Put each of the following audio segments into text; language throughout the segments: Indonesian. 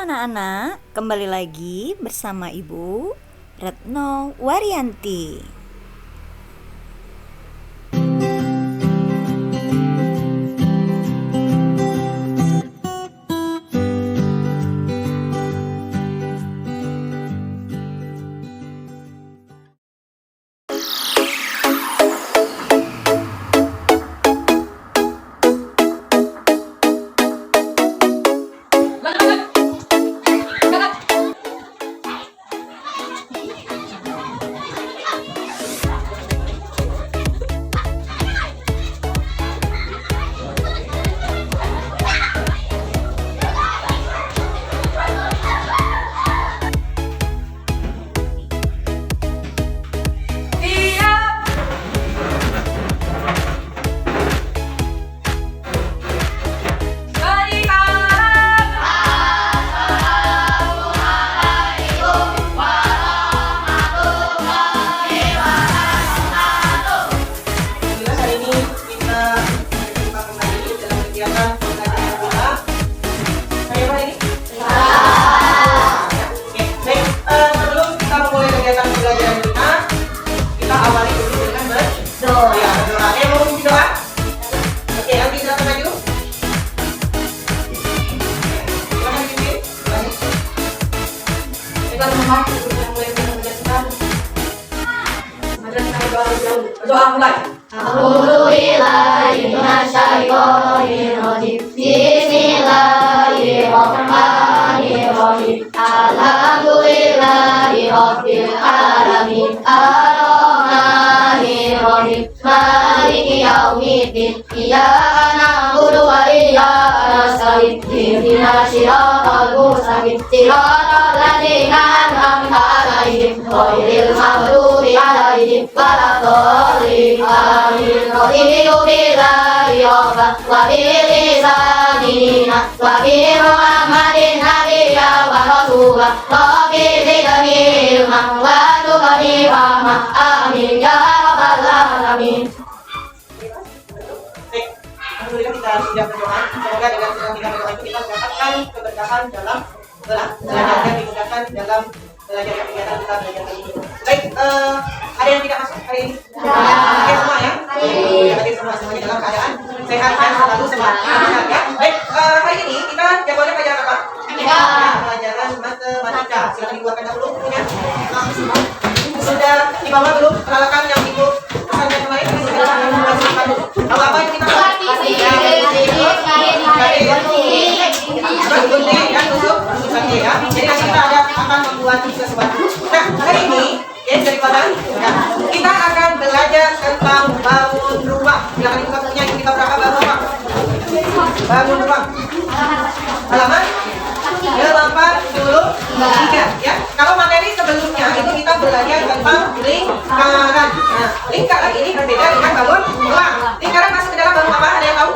anak-anak, kembali lagi bersama Ibu Retno Waryanti. Doa mulai. A'udzubillahi minasyaitonir rajim. Bismillahirrahmanirrahim. Alhamdulillahi rabbil alamin. Ar-Rahmanir-Rahim. Maliki yaumiddin. Iyyaka na'budu wa iyyaka nasta'in. Ihdinas siratal mustaqim. Siratal ladzina an'amta 'alaihim ghairil maghdubi 'alaihim waladdallin. Amin. Raditu billahi rabban wa bilisanihi wa bi Muhammadin nabiyya wa rasulah. Rabbi zidni ilman wa zidni fahman. Amin ya rabbal alamin. Alhamdulillah kita sudah berdoa. Semoga dengan sedang kita berdoa itu kita mendapatkan keberkahan dalam belajar dan dimudahkan dalam belajar kegiatan kita belajar ini. Baik, ada yang tidak masuk hari ini? Oke semua ya? Hadir semuanya dalam keadaan sehat dan selalu semangat ya. Baik, hari ini kita jadwalnya pelajaran apa? Pelajaran matematika. Silakan dikeluarkan dahulu bukunya. Sudah dibawa belum peralatan yang ibu pesankan kemarin? Tahu apa yang kita jadi nanti kita akan membuat sesuatu. Nah, hari ini ya daripada kita akan belajar tentang bangun rumah. Silakan dibuka bukunya, kita berapa bangun rumah? Bangun rumah. Halaman 83 ya. Kalau materi sebelumnya itu kita belajar tentang lingkaran. Nah, lingkaran ini berbeda dengan bangun rumah. Lingkaran masuk ke dalam bangun apa? Ada yang tahu?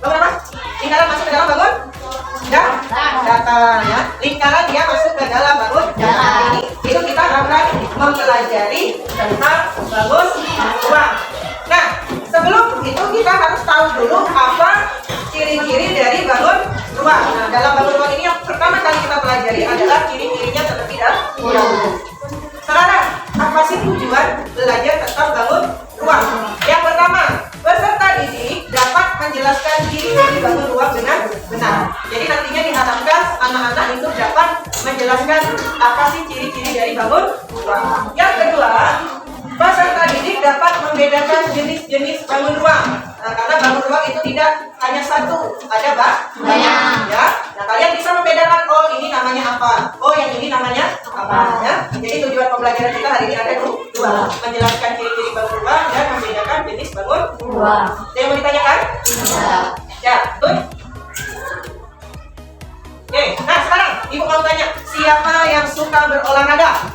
Bangun apa? Lingkaran masuk ke dalam bangun data ya. Lingkaran dia masuk ke dalam bangun data ini. Itu kita akan mempelajari tentang bangun rumah. Nah, sebelum itu kita harus tahu dulu apa ciri-ciri dari bangun rumah. Nah, dalam bangun rumah ini yang pertama kali kita pelajari adalah ciri-cirinya terlebih dahulu. Sekarang, apa sih tujuan belajar tentang bangun rumah? Yang pertama, peserta didik dapat menjelaskan ciri-ciri bangun rumah dengan benar. Jadi nantinya diharapkan anak-anak itu dapat menjelaskan apa sih ciri-ciri dari bangun rumah. Yang kedua, peserta didik dapat membedakan jenis-jenis bangun rumah. Nah, karena bangun rumah itu tidak hanya satu, ada banyak. Ya. Nah, kalian bisa membedakan, oh ini namanya apa, oh yang ini namanya apa. Ya. Jadi tujuan pembelajaran kita hari ini ada dua, menjelaskan ciri-ciri bangun rumah dan membedakan jenis bangun rumah. Ada yang mau ditanyakan? Ya, betul. Oke, nah sekarang ibu mau tanya, siapa yang suka berolahraga?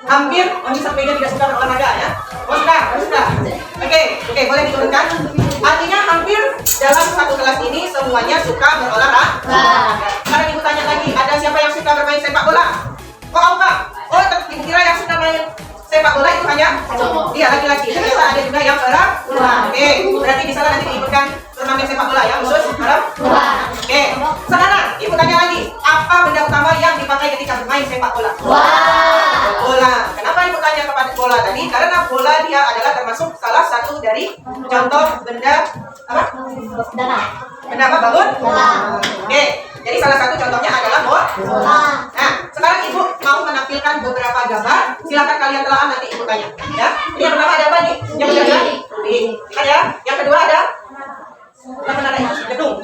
Hampir, bisa sepeda tidak suka berolahraga ya? Oh suka. Oke, boleh diturunkan. Artinya hampir dalam satu kelas ini semuanya suka berolahraga. Sekarang ibu tanya lagi, ada siapa yang suka bermain sepak bola? Oh enggak. Oh, ibu kira yang suka main sepak bola itu hanya iya laki-laki. Ternyata ada juga yang perempuan. Oke, berarti di sana nanti diikutkan turnamen sepak bola ya khusus perempuan. Oke, sekarang Ibu tanya lagi, apa benda utama yang dipakai ketika bermain sepak bola? Bola. Kenapa ibu tanya kepada bola tadi? Karena bola dia adalah termasuk salah satu dari contoh benda apa? Benda apa? Bangun? Oke. Jadi salah satu contohnya adalah bola. Nah, sekarang ibu mau menampilkan beberapa gambar. Silakan kalian telah nanti ibu tanya. Ya. Ini yang pertama ada apa nih? Yang pertama lihat ya. Yang kedua ada gedung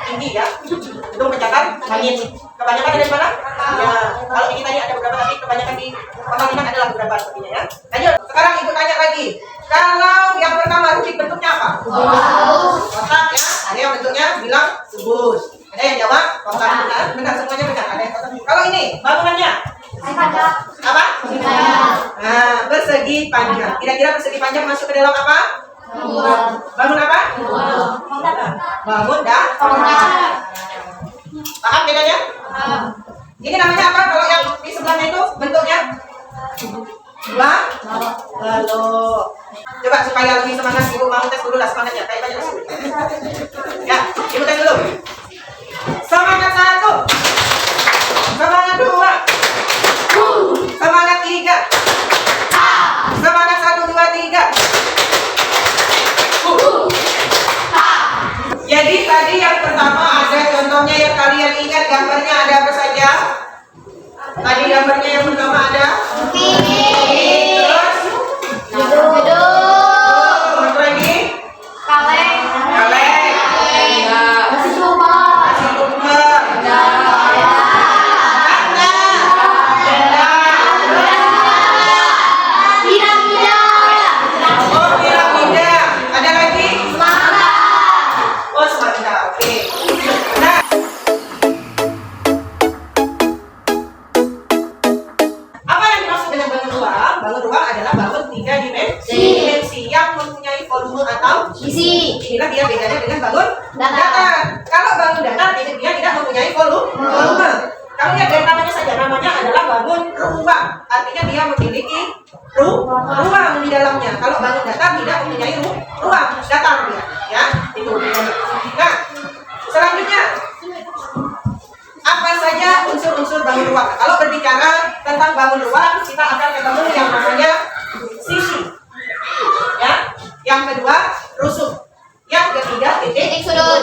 tinggi ya, gedung mencatat langit. Kebanyakan ada di mana? Ya, kalau ini tadi ada beberapa, tapi kebanyakan di Pembangunan adalah beberapa sepertinya ya. Lanjut, sekarang ibu tanya lagi. Kalau yang pertama rubik bentuknya apa? Kotak ya. Ada yang bentuknya bilang kubus. Ada yang jawab kotak benar. Benar semuanya benar. Ada yang kotak. Kalau ini bangunannya apa? Nah, persegi panjang. Kira-kira persegi panjang masuk ke dalam apa? Bangun apa? Bangun dah. Paham bedanya? Ini namanya apa kalau yang di sebelahnya itu bentuknya? Balok. Coba supaya lebih semangat, ibu mau tes dulu lah semangatnya. Kayak banyak dulu. Ya, ibu tes dulu. Semangat 1. Semangat 2. Semangat 3. Semangat 1, 2, 3. Jadi tadi yang pertama ada contohnya yang kalian ingat gambarnya ada apa saja? Tadi gambarnya yang pertama ada terus terus lagi kaleng nasi tumpeng piramida. Ada lagi semangka. Oke. Nah, apa yang dimaksud dengan bangun ruang? Bangun ruang adalah bangun 3 dimensi yang mempunyai volume atau isi. Inilah dia bedanya dengan bangun datar. Kalau bangun datar dia tidak mempunyai volume. Kalau lihat dari namanya saja, namanya adalah bangun ruang. Artinya dia memiliki ruang di dalamnya. Kalau bangun datar tidak mempunyai ruang, datar dia. Ya, itu bedanya. Nah, selanjutnya apa saja unsur-unsur bangun ruang? Kalau berbicara tentang bangun ruang, kita akan ketemu yang namanya sisi. Ya. Yang kedua, rusuk. Yang ketiga, titik sudut.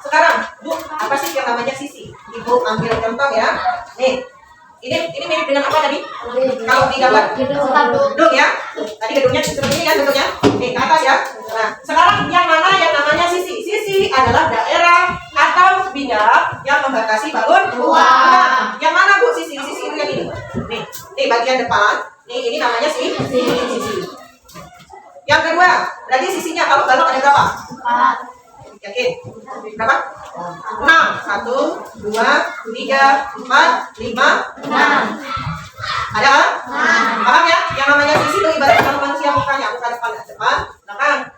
Sekarang, Bu, apa sih yang namanya sisi? Ibu ambil contoh ya. Nih. Ini mirip dengan apa tadi? Kalau di gambar gedung ya. Tadi gedungnya seperti ini kan bentuknya. Nih, ke atas ya. Nah, sekarang yang mana yang namanya sisi? Sisi adalah daerah atau bidang yang membatasi bangun ruang. Yang mana Bu sisi? Sisi itu yang ini. Nih bagian depan. Nih ini namanya sisi. Yang kedua, berarti sisinya kalau balok ada berapa? 4. Yakin? Berapa? 6. 1, 2, 3, 4, 5, 6. Ada kan? Paham ya? Yang namanya sisi itu ibarat kalau manusia mukanya, muka depan, belakang,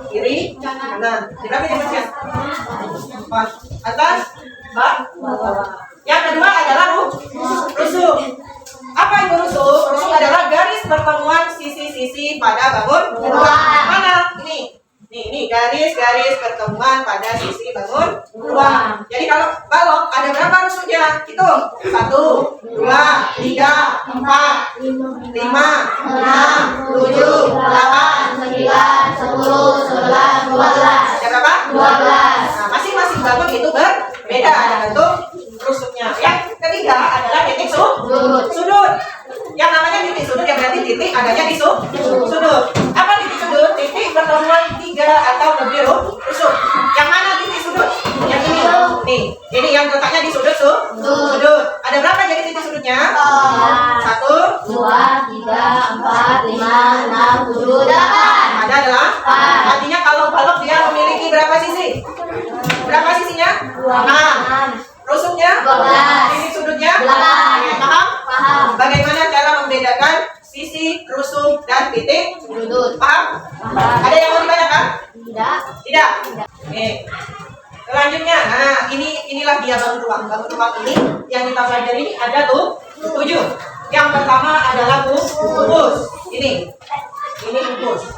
kiri, kanan. Berapa yang manusia? 4. Atas, bawah. Yang kedua adalah rusuk. Apa itu rusuk? Rusuk adalah garis pertemuan sisi-sisi pada bangun ruang. Mana? Ini garis pertemuan pada sisi bangun ruang. Jadi kalau balok ada berapa rusuknya? Hitung. 1, 2, 3, 4, 5, 6, 7, 8, 9, 10, 11, 12. Ada berapa? 12. Nah, masing-masing bangun itu berbeda, ada bentuk rusuknya. Yang ketiga adalah titik sudut. Yang namanya titik sudut yang berarti titik adanya di sudut. Apa titik sudut? Titik pertemuan 3 atau lebih rusuk. Yang mana titik sudut? Yang ini. Nih, ini yang letaknya di sudut. Ada berapa jadi titik sudutnya? 1, 2, 3, 4, 5, 6, 7, 8. Ada 8. Artinya kalau balok dia memiliki berapa sisi? Berapa sisinya? 6. Rusuknya? 12. Titik sudutnya? 8. Paham? Bagaimana cara membedakan sisi, rusuk, dan titik Sudut. Paham? Ada yang mau ditanyakan? Tidak. Oke. Selanjutnya, nah inilah dia bangun ruang. Bangun ruang ini yang kita pelajari ada 7. Yang pertama adalah kubus. Ini kubus.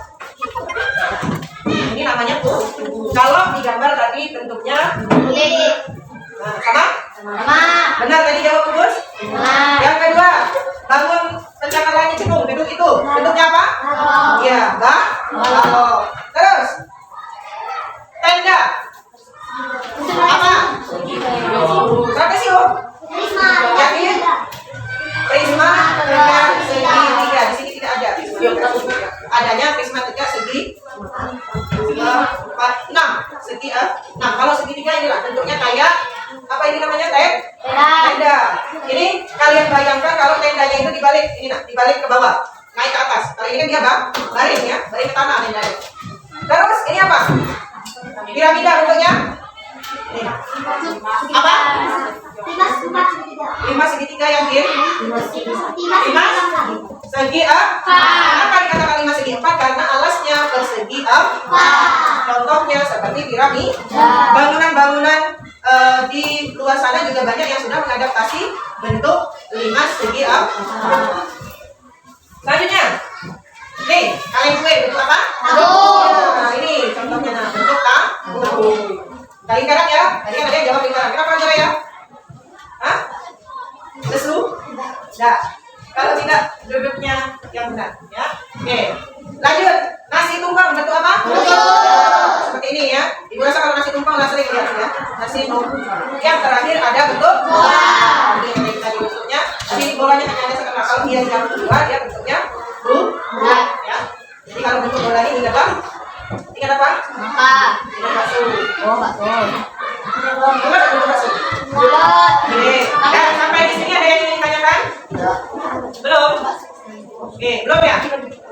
Ini namanya kubus. Kalau digambar tadi bentuknya Nah, sama? Sama. Benar tadi jawab Kubus? Benar. Yang kedua, bangun pencakar langit gedung. Gedung itu. Bentuknya apa? Iya, balok. Terus, tenda. Apa? Berapa sih, Om? Yakin? Prisma tiga segitiga. Di sini tidak ada. Adanya prisma tiga segi 4, 6. Segi 6. Kalau segitiga inilah bentuknya kayak apa ini namanya, tenda. Ini kalian bayangkan kalau tendanya itu dibalik ini, nah, dibalik ke bawah, naik ke atas. Kalau ini kan dia baring ya, baring ke tanah tendanya. Terus ini apa? Piramida bentuknya. Ini. Apa? 5 segitiga yang kiri. 5 segi 4. Kenapa dikatakan 5 segi 4? Karena alasnya persegi 4. Contohnya seperti piramida. Bangunan-bangunan di luar sana juga banyak yang sudah mengadaptasi bentuk 5 segi 4. Selanjutnya, nih kaleng kue bentuk apa? Nah, ini contohnya, nah, bentuk tanggul. Lingkaran ya, tadi kan ada yang jawab lingkaran. Kenapa enggak ya? Hah? Lesu? Enggak. Kalau tidak, duduknya yang benar ya. Oke, lanjut. Nasi tumpang bentuk apa? Seperti ini ya. Ibu rasa kalau nasi tumpang udah sering lihat ya. Nasi tumpang. Yang terakhir ada bentuk bola. Ini tadi bentuknya. Tapi bolanya hanya ada setengah. Kalau dia yang kedua, dia bentuknya bulat ya. Jadi kalau bentuk bola ini ingat apa? Ingat apa? Ingat bakso. Oh, bakso. Ingat bentuk bakso. Bulat. Oke. Nah, sampai di sini ada yang ingin ditanyakan? Belum? Oke, belum ya?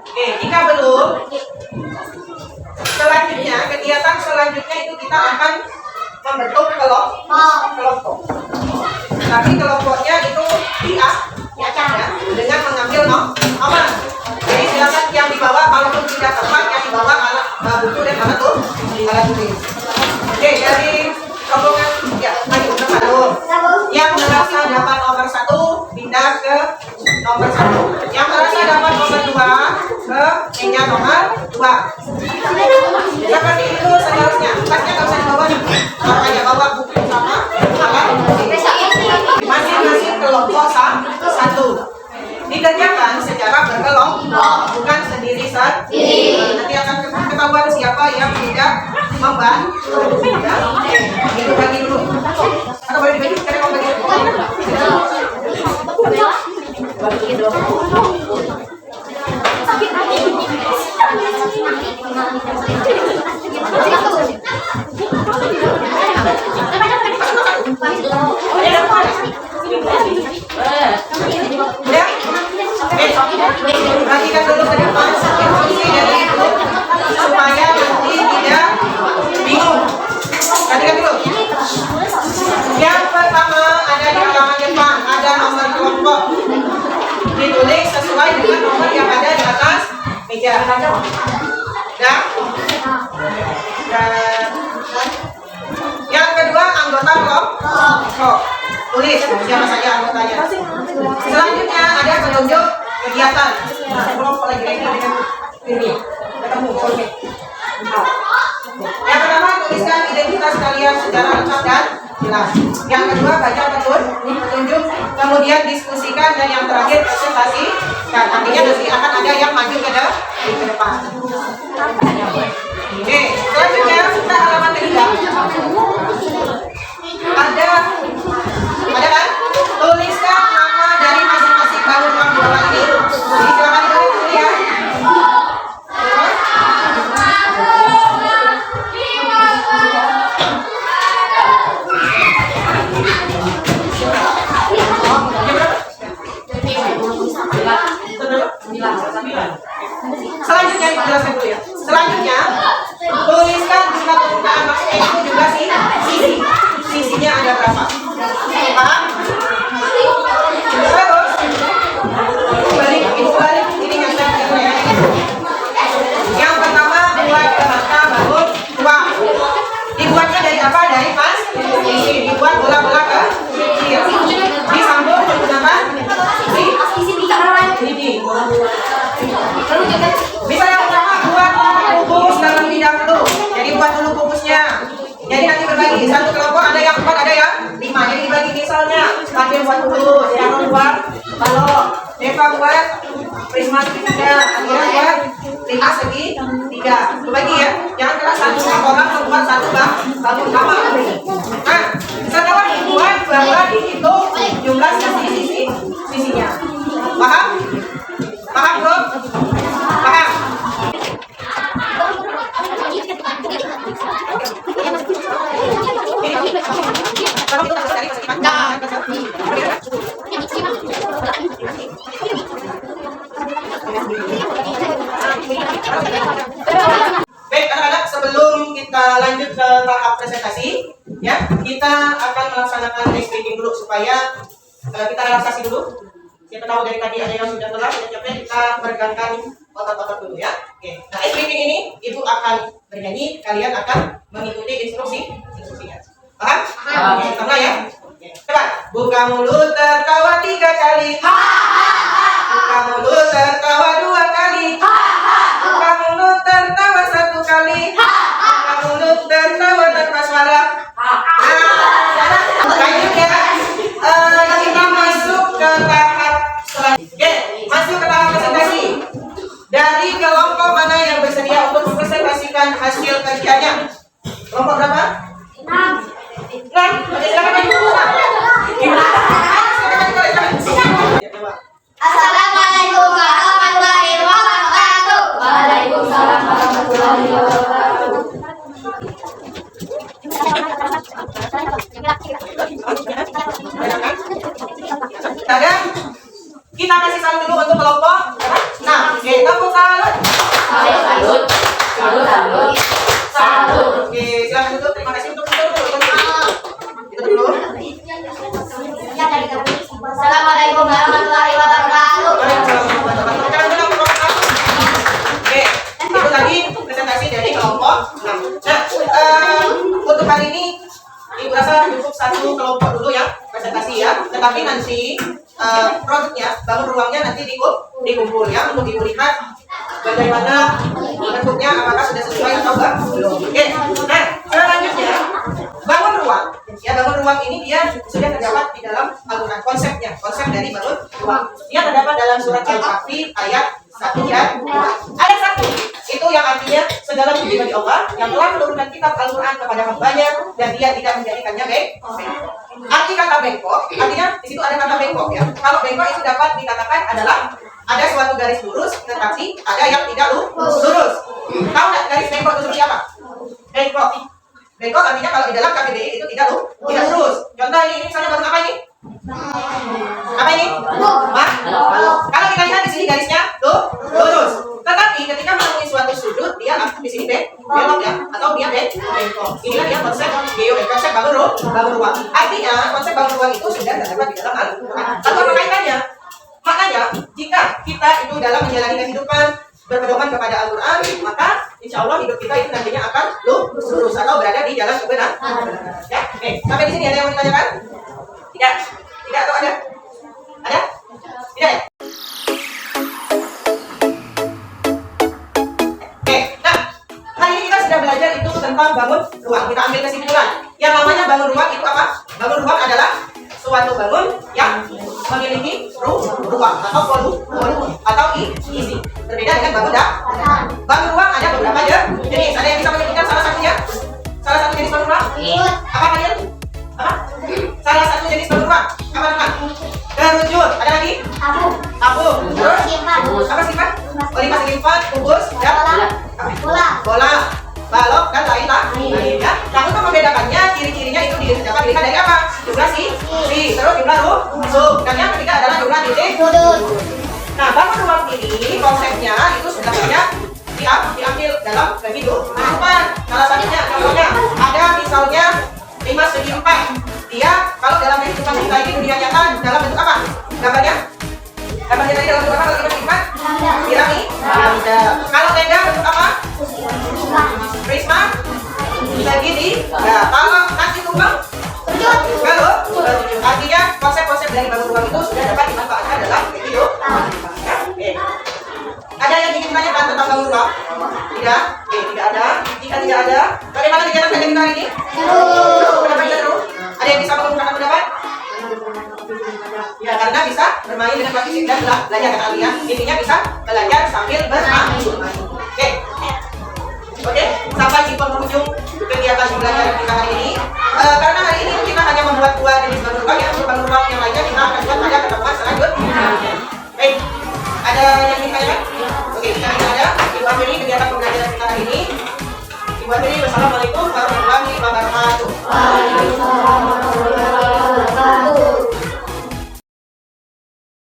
Oke, jika belum, selanjutnya, kegiatan selanjutnya itu kita akan membentuk kelompok. Tapi kelompoknya itu diacak ya, dengan mengambil nomor. Jadi silakan yang dibawa, kalaupun tidak tepat, yang dibawa alat buku dan alat tulis. Oke, dari rombongan ya, maju nomor dulu. Yang merasa dapat nomor 1 pindah ke nomor 1. Yang merasa dapat nomor 2 ke meja nomor 2. Seperti itu seterusnya. Tasnya nggak usah dibawa nih. Makanya bawa buku sama alat. Masing-masing kelompok 1. Dikerjakan secara berkelompok, bukan sendiri. Nanti akan ketahuan siapa yang tidak membantu. Itu bagi dulu. Atau boleh dibagi? Karena kamu bagi dulu. Perhatikan dulu ke depan instruksi dari ibu supaya nanti tidak bingung. Perhatikan dulu. Yang pertama ada di halaman depan, ada nomor kelompok. Ditulis sesuai dengan nomor yang ada di atas meja. Dan yang kedua anggota kelompok. Tulis siapa saja anggotanya. Selanjutnya ada penunjuk kegiatan. Kelompok lagi dengan ini ketemu. Oke. Yang pertama tuliskan identitas kalian secara lengkap dan jelas. Yang kedua baca petunjuk, kemudian diskusikan, dan yang terakhir presentasi. Dan artinya nanti akan ada yang maju ke depan. Oke, selanjutnya kita halaman ketiga. Ada kan? Tuliskan nama dari masing-masing bangunan di bawah ini. Jadi silakan ditulis dulu ya. Selanjutnya dijelaskan dulu ya. Selanjutnya tuliskan jumlah permukaan, maksudnya itu juga sisinya ada berapa. Paham? Terus balik ini nyata ya. Yang pertama buat kerangka bangun ruang. Dibuatnya dari apa? Dari pas ini dibuat bola-bola ke kiri. Disambung menggunakan ini. Bisa yang pertama buat rumus dalam dulu, Sharon buat balok, Deva buat prisma segitiga, Adira buat lima segi tiga. Berbagi ya, jangan keras satu orang buat satu bangun sama. Nah, setelah dibuat bahwa dihitung jumlah sisinya. Paham? Paham bro? Paham? Baik anak-anak, sebelum kita lanjut ke tahap presentasi, ya kita akan melaksanakan speaking dulu supaya kita relaksasi dulu. Siapa tahu dari tadi ada yang sudah telat, sudah capek, kita meregangkan otot-otot dulu ya. Oke. Nah, speaking ini ibu akan bernyanyi, kalian akan mengikuti instruksinya. Paham? Oke, sama ya. Oke. Coba, buka mulut tertawa 3 kali. Buka mulut tertawa 2 kali. Buka mulut tertawa 1 kali. Buka mulut tertawa tanpa suara. Lanjut ya. Kita masuk ke tahap selanjutnya. Masuk ke tahap presentasi. Dari kelompok mana yang bersedia untuk mempresentasikan hasil kajiannya? Kelompok berapa? 6. Oke, silakan maju. Assalamualaikum warahmatullahi wabarakatuh. Waalaikumsalam warahmatullahi wabarakatuh. Ada? Kita kasih salut dulu untuk kelompok. Nah, oke, tepuk salut. Salut. Oke, silakan tutup. Terima kasih untuk tutup dulu. Assalamualaikum warahmatullahi wabarakatuh. Oke, itu tadi presentasi dari kelompok. Nah, untuk hari ini ibu rasa cukup satu kelompok dulu ya presentasi ya. Tetapi nanti produknya, bangun ruangnya nanti dikumpul ya untuk ibu lihat bagaimana bentuknya, apakah sudah sesuai atau belum. Oke, nah selanjutnya bangun ruang. Ya, bangun ruang ini dia sudah terdapat di dalam Al-Quran. Konsep dari bangun ruang. Dia terdapat dalam surat Al-Kahfi ayat 1 dan 2. Ayat 1 itu yang artinya segala puji bagi Allah yang telah menurunkan kitab Al-Quran kepada hambanya dan dia tidak menjadikannya bengkok. Arti kata bengkok, artinya di situ ada kata bengkok ya. Kalau bengkok itu dapat dikatakan adalah ada suatu garis lurus, tetapi ada yang tidak lurus. Tahu nggak garis bengkok itu seperti apa? Bengkok. Bengkok artinya kalau di dalam KBBI itu tidak lurus. Contoh ini misalnya balok apa ini? Apa ini? Balok. Kalau kita lihat di sini garisnya lurus. Tetapi ketika menemui suatu sudut dia di sini belok ya, atau dia bengkok. Inilah dia konsep konsep bangun ruang. Artinya konsep bangun ruang itu sudah terdapat di dalam Al-Quran. Lalu apa kaitannya? Makanya jika kita itu dalam menjalani kehidupan berpedoman kepada Al-Quran, maka insya Allah hidup kita itu nantinya akan lurus atau berada di jalan kebenaran. Ya, sampai di sini ada yang mau ditanyakan? Tidak atau ada? Ada? Tidak ya? Nah, hari ini kita sudah belajar itu tentang bangun ruang. Kita ambil kesimpulan. Yang namanya bangun ruang itu apa? Bangun ruang adalah suatu bangun yang memiliki ruang atau volume atau isi. Berbeda dengan bangun bangun ruang ada beberapa jenis. Ada yang bisa menyebutkan salah satunya? Salah satu jenis bangun ruang? Apa kalian? Apa? Salah satu jenis bangun ruang. Apa teman? Terujur. Ada lagi? Abu. Terus? Apa sifat? Lipat lipat, kubus, dan bola, balok dan lain-lain ya. Nah, untuk membedakannya, ciri-cirinya itu dapat dilihat dari apa? Jumlah terus jumlah dan yang ketiga adalah jumlah titik. Nah, bangun ruang ini konsepnya itu sudah banyak diambil dalam kehidupan. Salah satunya contohnya ada misalnya 5 segi 4. Dia kalau dalam kehidupan kita ini dunia nyata dalam bentuk apa? Gambarnya tadi dalam bentuk apa kalau 5 segi 4? Piramida. Kalau tenda bentuk apa? Prisma. Segitiga. Kalau nasi tumpeng? Kalau artinya konsep-konsep dari bangun ruang itu sudah dapat dimanfaatkan dalam kehidupan. Ada yang ingin ditanyakan tentang bangun ruang? Tidak? Tidak ada. Jika tidak ada, bagaimana kegiatan kajian kita hari ini? Pendapat seru? Ada yang bisa mengungkapkan pendapat? Ya, karena bisa bermain dengan fisik dan belajar kata Ali ya. Intinya bisa belajar sambil bermain. Oke. Oke, sampai di penghujung kegiatan belajar kita hari ini.